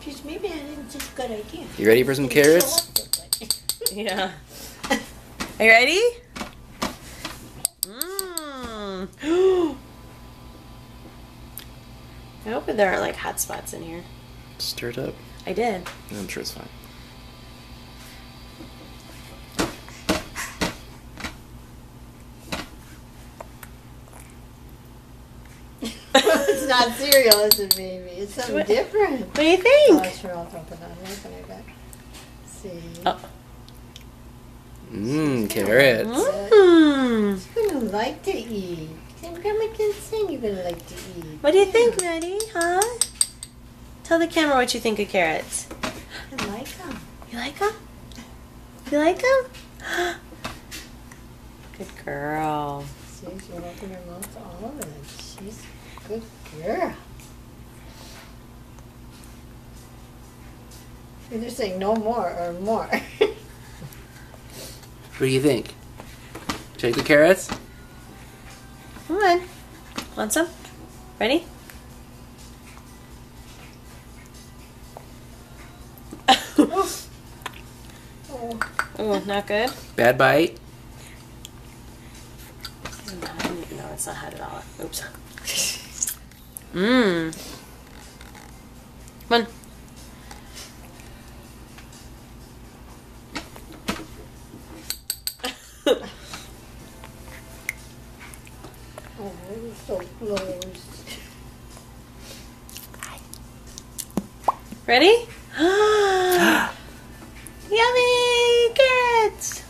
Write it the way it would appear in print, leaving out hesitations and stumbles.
Just maybe I didn't such a good idea. You ready for some carrots? Yeah. Are you ready? Mmm. I hope there aren't like hot spots in here. Stir it up. I did. I'm sure it's fine. It's not cereal, is it, baby? It's something different. What do you think? Oh, sure, I'll drop it on. Open it back. See. Oh. Mmm, carrots. Mmm. You're gonna like to eat. Grandma can sing. You're gonna like to eat. What do you think, Maddie? Huh? Tell the camera what you think of carrots. I like them. You like them? You like them? Good girl. See, she'll open her mouth to all of it. She's a good girl. You're just saying no more or more. What do you think? Take the carrots? Come on. Want some? Ready? Oh, not good? Bad bite? No, it's not hot at all. Oops. Mmm. Come on. Oh, you're so close. Ready? Yummy carrots!